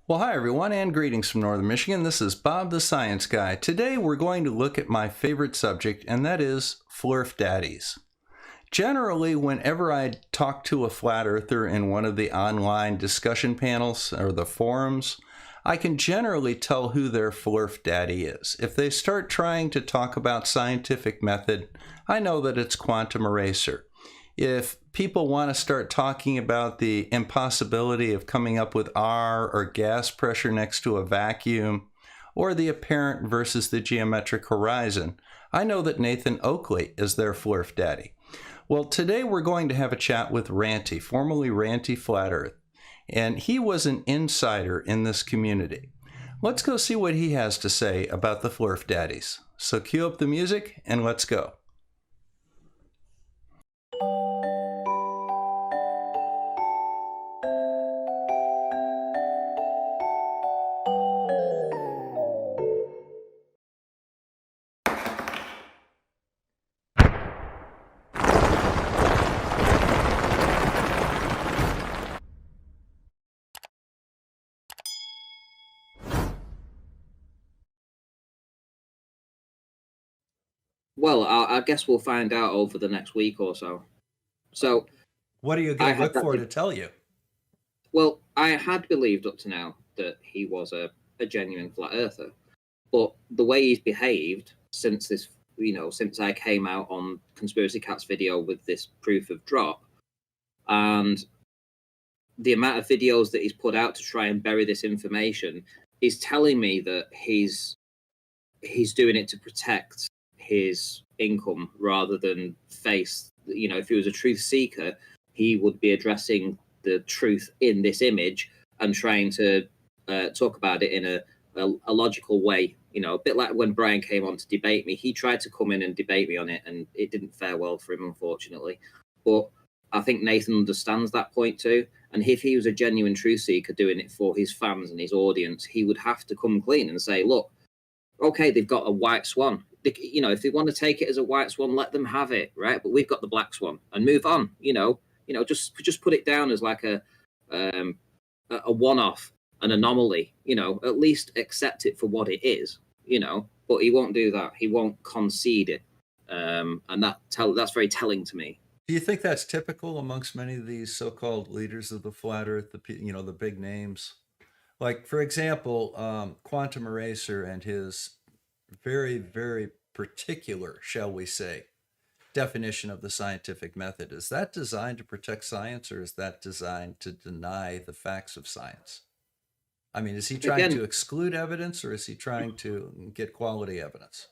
Well, hi everyone, and greetings from Northern Michigan. This is Bob the Science Guy. Today we're going to look at my favorite subject, and that is Flerf Daddies. Generally, whenever I talk to a flat earther in one of the online discussion panels or the forums, I can generally tell who their Flerf Daddy is. If they start trying to talk about scientific method, I know that it's quantum eraser. If people want to start talking about the impossibility of coming up with R or gas pressure next to a vacuum, or the apparent versus the geometric horizon, I know that Nathan Oakley is their Flerf Daddy. Well, today we're going to have a chat with Ranty, formerly Ranty Flat Earth, and he was an insider in this community. Let's go see what he has to say about the Flerf Daddies. So cue up the music and let's go. Well, I guess we'll find out over the next week or so. So, What are you I going to had look that. for to tell you? Well, I had believed up to now that he was a genuine flat earther, but the way he's behaved since this, since I came out on Conspiracy Cat's video with this proof of drop, and the amount of videos that he's put out to try and bury this information is telling me that he's doing it to protect his income rather than face. If he was a truth seeker, he would be addressing the truth in this image and trying to talk about it in a logical way. A bit like when Brian came on to debate me, he tried to come in and debate me on it, and it didn't fare well for him, unfortunately. But I think Nathan understands that point too. And if he was a genuine truth seeker doing it for his fans and his audience, he would have to come clean and say, look, okay, they've got a white swan. If they want to take it as a white swan, let them have it, right? But we've got the black swan, and move on. Just put it down as like a one-off, an anomaly. At least accept it for what it is. But he won't do that. He won't concede it, and that's very telling to me. Do you think that's typical amongst many of these so-called leaders of the flat earth, the big names? Like, for example, Quantum Eraser and his very, very particular, shall we say, definition of the scientific method. Is that designed to protect science, or is that designed to deny the facts of science? I mean, is he trying to exclude evidence, or is he trying to get quality evidence?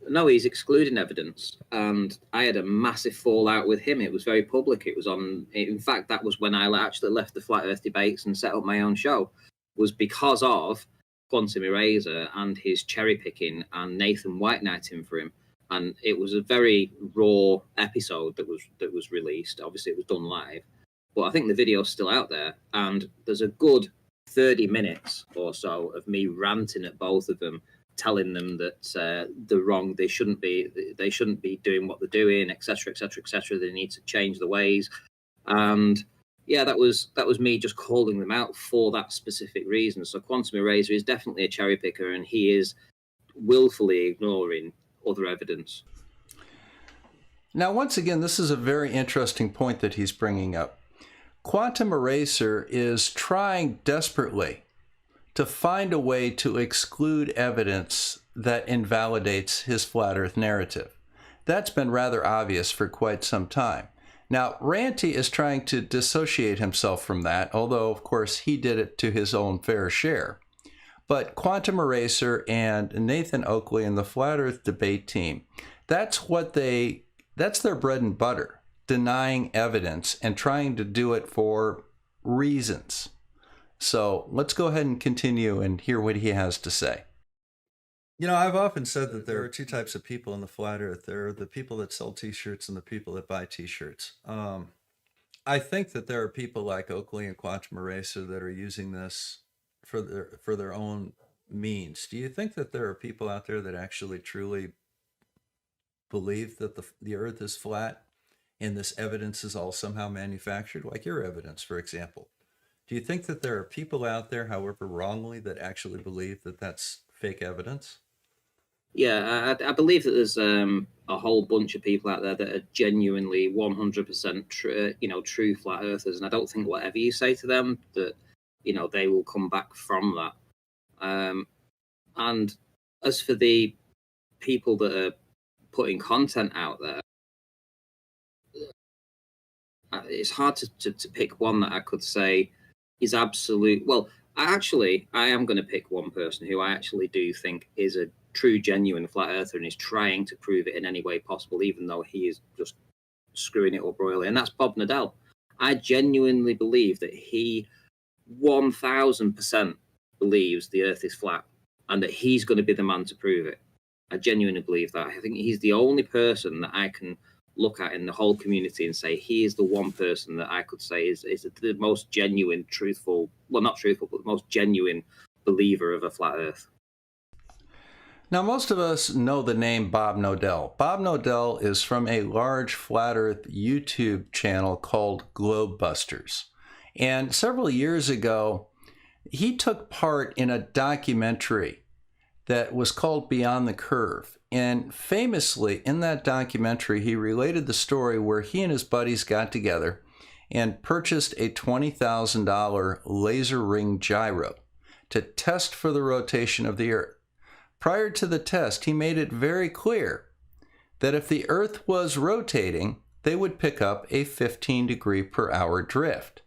No, he's excluding evidence, and I had a massive fallout with him. It was very public. It was on. In fact, that was when I actually left the Flat Earth debates and set up my own show. Was because of Quantum Eraser and his cherry picking and Nathan White Knighting for him, and it was a very raw episode that was released. Obviously, it was done live, but I think the video's still out there, and there's a good 30 minutes or so of me ranting at both of them, telling them that they're wrong, they shouldn't be doing what they're doing, etc., etc., etc. They need to change the ways, and yeah, that was me just calling them out for that specific reason. So Quantum Eraser is definitely a cherry picker, and he is willfully ignoring other evidence. Now, once again, this is a very interesting point that he's bringing up. Quantum Eraser is trying desperately to find a way to exclude evidence that invalidates his flat earth narrative. That's been rather obvious for quite some time. Now, Ranty is trying to dissociate himself from that, although, of course, he did it to his own fair share. But Quantum Eraser and Nathan Oakley and the Flat Earth debate team, that's their bread and butter, denying evidence and trying to do it for reasons. So let's go ahead and continue and hear what he has to say. I've often said that there are two types of people in the flat earth. There are the people that sell t-shirts and the people that buy t-shirts. I think that there are people like Oakley and Quantum Eraser that are using this for their own means. Do you think that there are people out there that actually truly believe that the earth is flat and this evidence is all somehow manufactured, like your evidence, for example? Do you think that there are people out there, however wrongly, that actually believe that that's fake evidence? Yeah, I believe that there's a whole bunch of people out there that are genuinely 100% true flat earthers, and I don't think whatever you say to them that they will come back from that. And as for the people that are putting content out there, it's hard to pick one that I could say is absolute. Well, I am going to pick one person who I actually do think is a true, genuine flat earther and is trying to prove it in any way possible, even though he is just screwing it up royally. And that's Bob Nadell. I genuinely believe that he 1000% believes the earth is flat and that he's going to be the man to prove it. I genuinely believe that. I think he's the only person that I can look at in the whole community and say he is the one person that I could say is the most genuine, truthful, well, not truthful, but the most genuine believer of a flat earth. Now, most of us know the name Bob Nadell. Bob Nadell is from a large flat earth YouTube channel called Globebusters. And several years ago, he took part in a documentary that was called Beyond the Curve. And famously, in that documentary, he related the story where he and his buddies got together and purchased a $20,000 laser ring gyro to test for the rotation of the Earth. Prior to the test, he made it very clear that if the Earth was rotating, they would pick up a 15 degree per hour drift.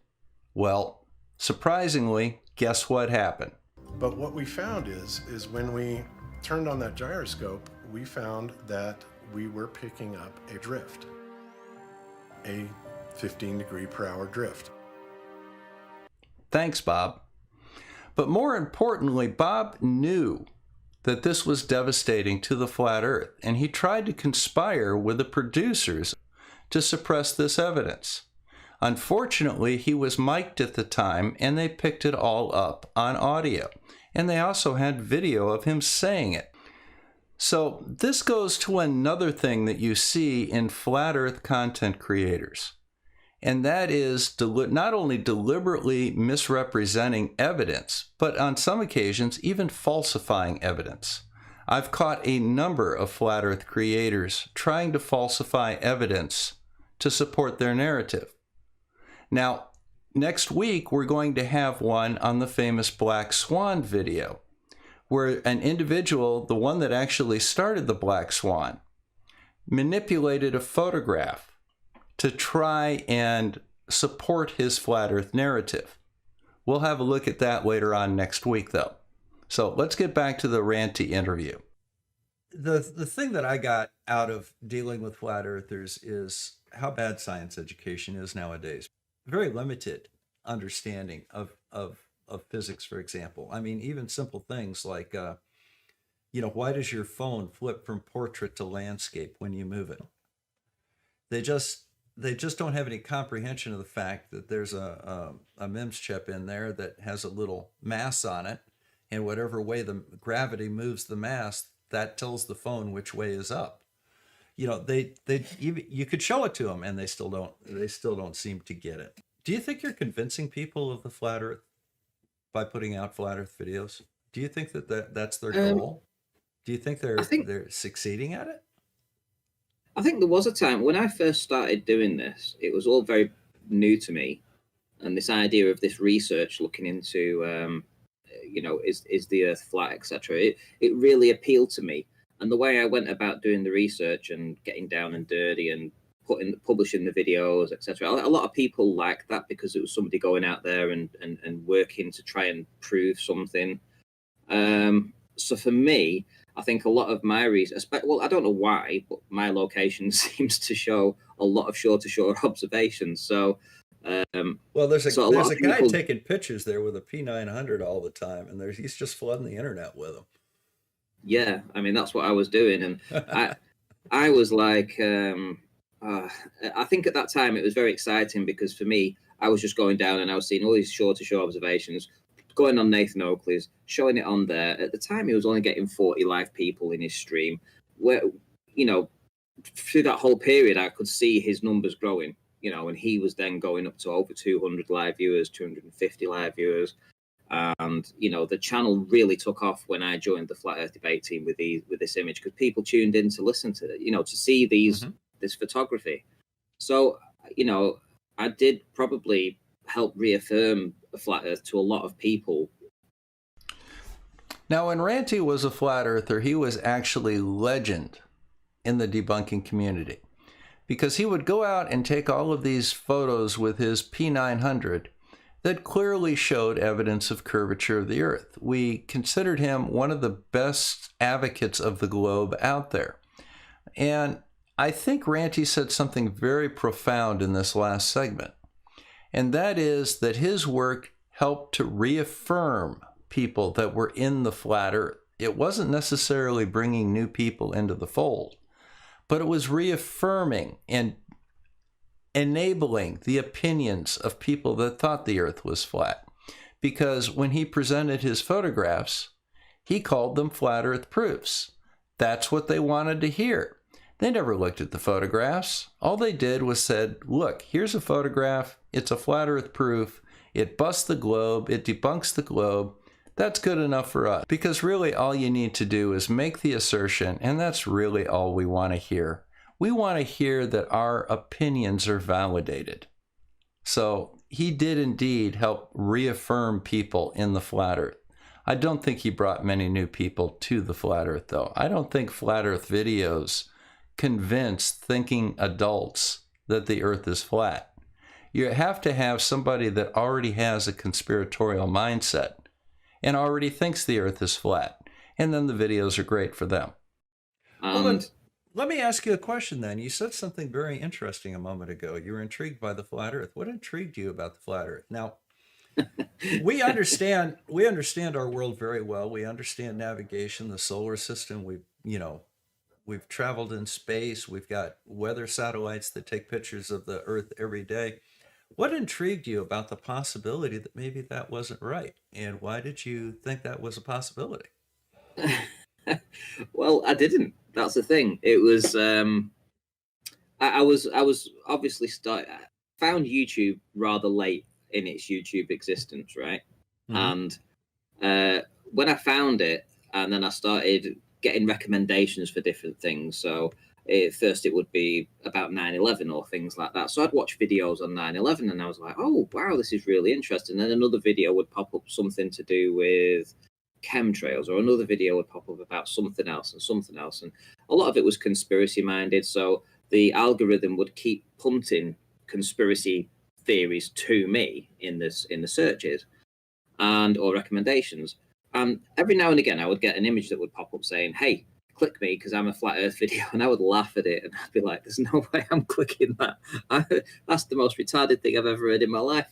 Well, surprisingly, guess what happened? But what we found is when we turned on that gyroscope, we found that we were picking up a drift, a 15 degree per hour drift. Thanks, Bob. But more importantly, Bob knew that this was devastating to the flat Earth, and he tried to conspire with the producers to suppress this evidence. Unfortunately, he was mic'd at the time, and they picked it all up on audio. And they also had video of him saying it. So this goes to another thing that you see in flat Earth content creators. And that is not only deliberately misrepresenting evidence, but on some occasions even falsifying evidence. I've caught a number of flat Earth creators trying to falsify evidence to support their narrative. Now, next week, we're going to have one on the famous Black Swan video, where an individual, the one that actually started the Black Swan, manipulated a photograph to try and support his flat Earth narrative. We'll have a look at that later on next week, though. So let's get back to the Ranty interview. The thing that I got out of dealing with flat earthers is how bad science education is nowadays. Very limited understanding of physics, for example. I mean, even simple things like, why does your phone flip from portrait to landscape when you move it? They just don't have any comprehension of the fact that there's a MEMS chip in there that has a little mass on it, and whatever way the gravity moves the mass, that tells the phone which way is up. You could show it to them, and they still don't seem to get it. Do you think you're convincing people of the flat Earth by putting out flat Earth videos? Do you think that's their goal? Do you think they're succeeding at it? I think there was a time when I first started doing this, it was all very new to me. And this idea of this research looking into, is the Earth flat, etc. It really appealed to me. And the way I went about doing the research and getting down and dirty and publishing the videos, etc. A lot of people liked that because it was somebody going out there and working to try and prove something. So for me, I think a lot of my research, well, I don't know why, but my location seems to show a lot of shore-to-shore observations. So, there's a guy taking pictures there with a P900 all the time, and he's just flooding the internet with them. Yeah, I mean that's what I was doing, and I was like, I think at that time it was very exciting because for me, I was just going down and I was seeing all these shore-to-shore observations, going on Nathan Oakley's, showing it on there. At the time, he was only getting 40 live people in his stream. Where, through that whole period, I could see his numbers growing. and he was then going up to over 200 live viewers, 250 live viewers. And the channel really took off when I joined the Flat Earth debate team with this image, because people tuned in to listen to it, to see this photography. So I did probably help reaffirm the Flat Earth to a lot of people. Now, when Ranty was a flat earther, he was actually legend in the debunking community, because he would go out and take all of these photos with his P900 that clearly showed evidence of curvature of the Earth. We considered him one of the best advocates of the globe out there. And I think Ranty said something very profound in this last segment, and that is that his work helped to reaffirm people that were in the flat Earth. It wasn't necessarily bringing new people into the fold, but it was reaffirming and enabling the opinions of people that thought the Earth was flat. Because when he presented his photographs, he called them flat Earth proofs. That's what they wanted to hear. They never looked at the photographs. All they did was said, look, here's a photograph. It's a flat Earth proof. It busts the globe. It debunks the globe. That's good enough for us. Because really all you need to do is make the assertion, and that's really all we want to hear. We want to hear that our opinions are validated. So he did indeed help reaffirm people in the flat Earth. I don't think he brought many new people to the flat Earth, though. I don't think flat Earth videos convince thinking adults that the Earth is flat. You have to have somebody that already has a conspiratorial mindset and already thinks the Earth is flat, and then the videos are great for them. Let me ask you a question then. You said something very interesting a moment ago. You were intrigued by the flat Earth. What intrigued you about the flat Earth? Now, we understand our world very well. We understand navigation, the solar system. We've traveled in space. We've got weather satellites that take pictures of the Earth every day. What intrigued you about the possibility that maybe that wasn't right? And why did you think that was a possibility? Well, I didn't. That's the thing. It was I was obviously found YouTube rather late in its YouTube existence, right? Mm-hmm. And when I found it, and then I started getting recommendations for different things. So first it would be about 9/11 or things like that. So I'd watch videos on 9/11 and I was like, oh, wow, this is really interesting. And then another video would pop up something to do with chemtrails, or another video would pop up about something else. And a lot of it was conspiracy minded. So the algorithm would keep punting conspiracy theories to me in the searches or recommendations. And every now and again, I would get an image that would pop up saying, hey, click me because I'm a flat Earth video. And I would laugh at it and I'd be like, there's no way I'm clicking that. That's the most retarded thing I've ever heard in my life.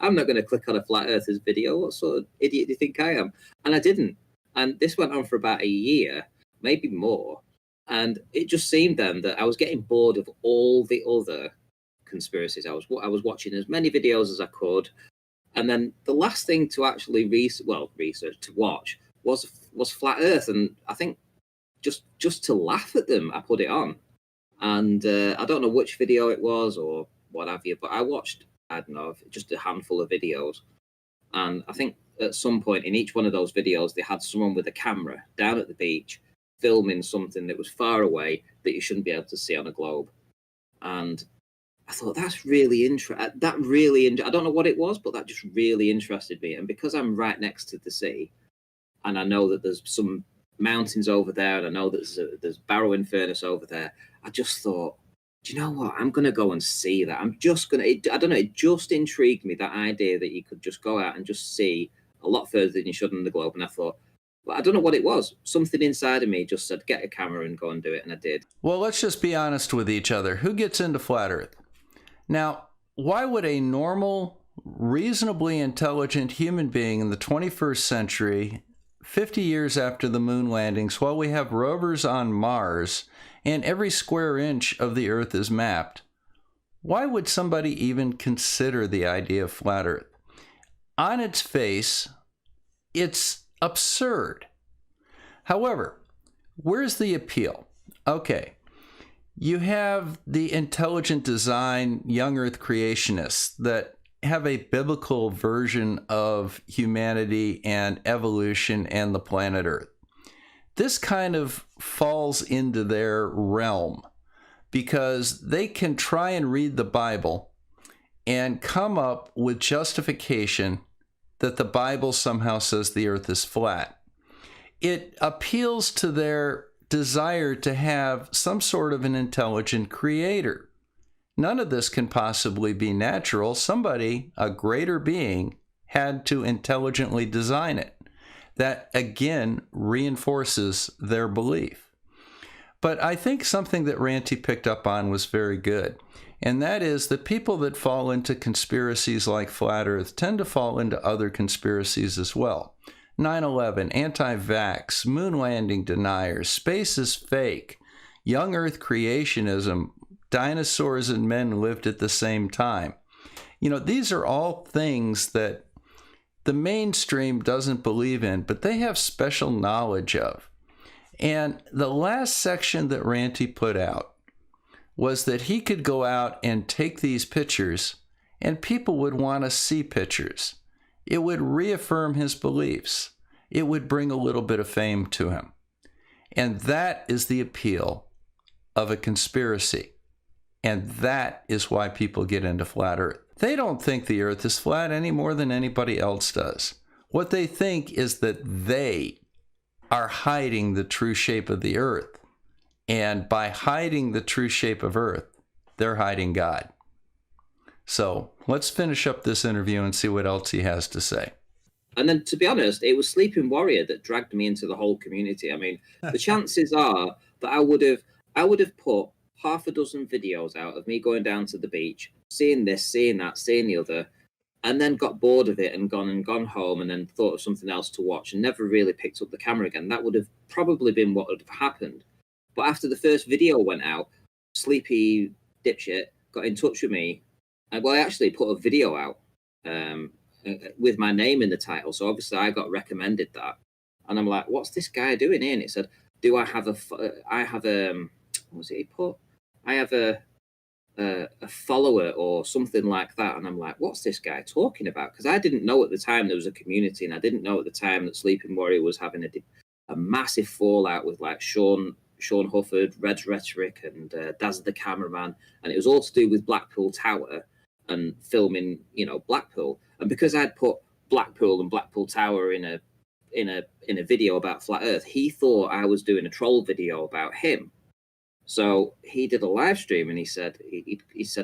I'm not going to click on a flat Earthers video. What sort of idiot do you think I am? And I didn't. And this went on for about a year, maybe more. And it just seemed then that I was getting bored of all the other conspiracies. I was watching as many videos as I could. And then the last thing to actually research to watch was Flat Earth. And I think just to laugh at them, I put it on. And I don't know which video it was or what have you, but I watched, I don't know, just a handful of videos. And I think at some point in each one of those videos, they had someone with a camera down at the beach filming something that was far away that you shouldn't be able to see on a globe. And I thought, that's really interesting. I don't know what it was, but that just really interested me. And because I'm right next to the sea, and I know that there's some mountains over there, and I know that there's Barrow Furnace over there, I just thought, do you know what? I'm going to go and see that. I don't know, it just intrigued me, that idea that you could just go out and just see a lot further than you should on the globe. And I thought, well, I don't know what it was. Something inside of me just said, get a camera and go and do it. And I did. Well, let's just be honest with each other. Who gets into Flat Earth? Now, why would a normal, reasonably intelligent human being in the 21st century, 50 years after the moon landings, while we have rovers on Mars and every square inch of the Earth is mapped, why would somebody even consider the idea of Flat Earth? On its face, it's absurd. However, where's the appeal? Okay, You have the intelligent design, young earth creationists that have a biblical version of humanity and evolution and the planet Earth. This kind of falls into their realm because they can try and read the Bible and come up with justification that the Bible somehow says the earth is flat. It appeals to their desire to have some sort of an intelligent creator. None of this can possibly be natural. Somebody, a greater being, had to intelligently design it. That, again, reinforces their belief. But I think something that Ranty picked up on was very good. And that is that people that fall into conspiracies like Flat Earth tend to fall into other conspiracies as well. 9/11, anti-vax, moon landing deniers, space is fake, young earth creationism, dinosaurs and men lived at the same time. You know, these are all things that the mainstream doesn't believe in, but they have special knowledge of. And the last section that Ranty put out was that he could go out and take these pictures and people would want to see pictures. It would reaffirm his beliefs. It would bring a little bit of fame to him. And that is the appeal of a conspiracy. And that is why people get into Flat Earth. They don't think the earth is flat any more than anybody else does. What they think is that they are hiding the true shape of the earth. And by hiding the true shape of earth, they're hiding God. So let's finish up this interview and see what else he has to say. And then, to be honest, it was Sleeping Warrior that dragged me into the whole community. I mean, the chances are that I would have put half a dozen videos out of me going down to the beach, seeing this, seeing that, seeing the other, and then got bored of it and gone home and then thought of something else to watch and never really picked up the camera again. That would have probably been what would have happened. But after the first video went out, Sleepy Dipshit got in touch with me. Well, I actually put a video out with my name in the title. So obviously I got recommended that. And I'm like, what's this guy doing here? And it said, do I have what was it he put? I have a follower or something like that. And I'm like, what's this guy talking about? Because I didn't know at the time there was a community, and I didn't know at the time that Sleeping Warrior was having a massive fallout with like Sean Hufford, Red's Rhetoric, and Daz the Cameraman. And it was all to do with Blackpool Tower and filming, Blackpool. And because I'd put Blackpool and Blackpool Tower in a video about Flat Earth, he thought I was doing a troll video about him. So he did a live stream and he said,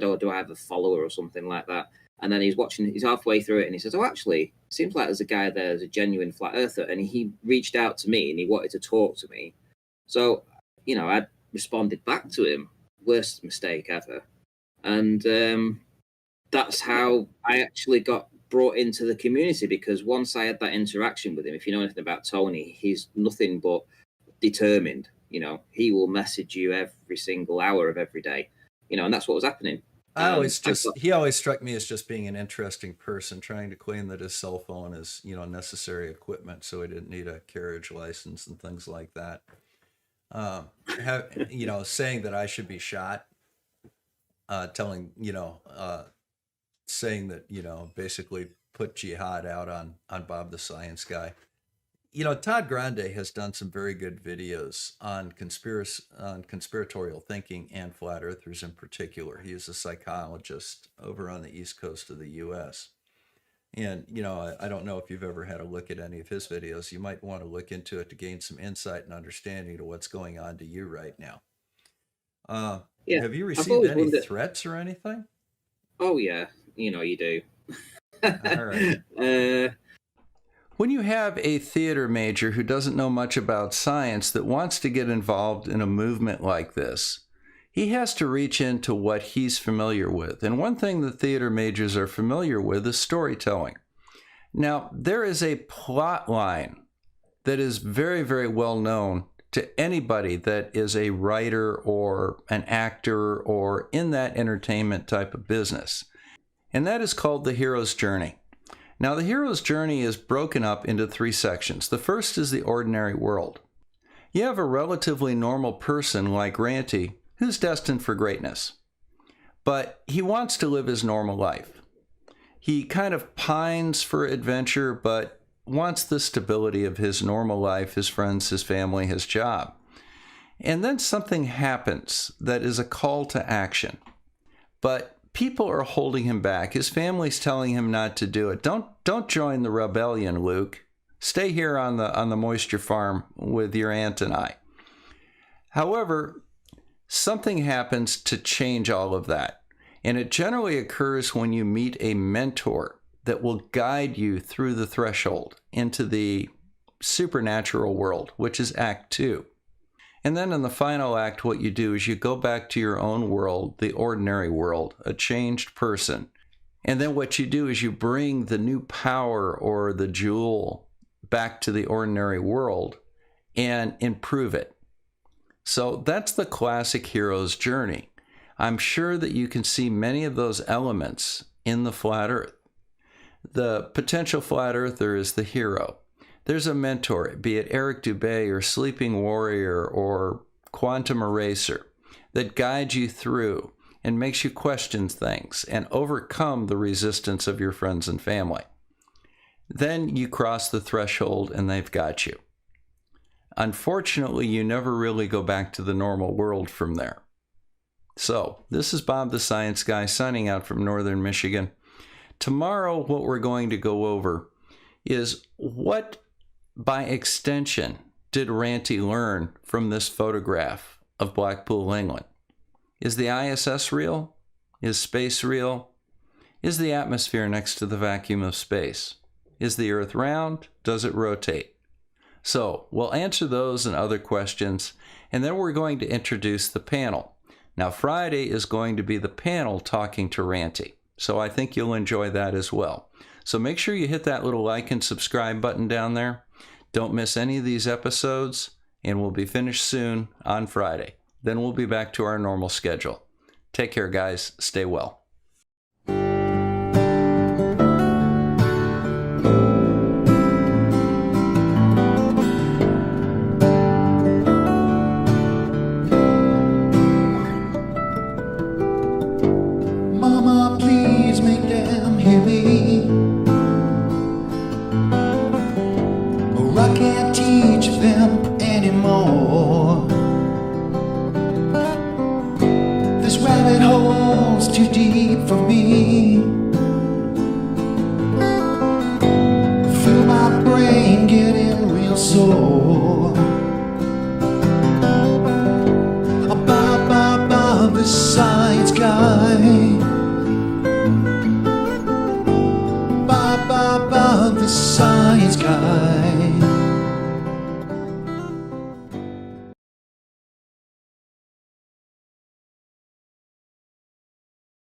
oh, do I have a follower or something like that? And then he's halfway through it and he says, oh, actually, it seems like there's a guy there, there's a genuine Flat Earther. And he reached out to me and he wanted to talk to me. So, I responded back to him. Worst mistake ever. And that's how I actually got brought into the community, because once I had that interaction with him, if you know anything about Tony, he's nothing but determined. He will message you every single hour of every day, and that's what was happening. He always struck me as just being an interesting person, trying to claim that his cell phone is, necessary equipment, so he didn't need a carriage license and things like that. Saying that I should be shot, saying that, basically put jihad out on Bob the Science Guy. Todd Grande has done some very good videos on conspiratorial thinking and flat earthers in particular. He is a psychologist over on the East Coast of the U.S. And, I don't know if you've ever had a look at any of his videos. You might want to look into it to gain some insight and understanding to what's going on to you right now. Have you received any threats or anything? Oh, yeah. You do. All right. When you have a theater major who doesn't know much about science that wants to get involved in a movement like this, he has to reach into what he's familiar with. And one thing the theater majors are familiar with is storytelling. Now, there is a plot line that is very, very well known to anybody that is a writer or an actor or in that entertainment type of business. And that is called the hero's journey. Now, the hero's journey is broken up into 3 sections. The first is the ordinary world. You have a relatively normal person like Ranty who's destined for greatness. But he wants to live his normal life. He kind of pines for adventure, but wants the stability of his normal life, his friends, his family, his job. And then something happens that is a call to action. But people are holding him back. His family's telling him not to do it. Don't join the rebellion, Luke. Stay here on the moisture farm with your aunt and I. However, something happens to change all of that. And it generally occurs when you meet a mentor that will guide you through the threshold into the supernatural world, which is Act 2. And then in the final act, what you do is you go back to your own world, the ordinary world, a changed person. And then what you do is you bring the new power or the jewel back to the ordinary world and improve it. So that's the classic hero's journey. I'm sure that you can see many of those elements in the Flat Earth. The potential Flat Earther is the hero. There's a mentor, be it Eric Dubay or Sleeping Warrior or Quantum Eraser, that guides you through and makes you question things and overcome the resistance of your friends and family. Then you cross the threshold and they've got you. Unfortunately, you never really go back to the normal world from there. So, this is Bob the Science Guy signing out from Northern Michigan. Tomorrow, what we're going to go over is what, by extension, did Ranty learn from this photograph of Blackpool, England? Is the ISS real? Is space real? Is the atmosphere next to the vacuum of space? Is the Earth round? Does it rotate? So, we'll answer those and other questions, and then we're going to introduce the panel. Now, Friday is going to be the panel talking to Ranty, so I think you'll enjoy that as well. So make sure you hit that little like and subscribe button down there. Don't miss any of these episodes, and we'll be finished soon on Friday. Then we'll be back to our normal schedule. Take care, guys. Stay well.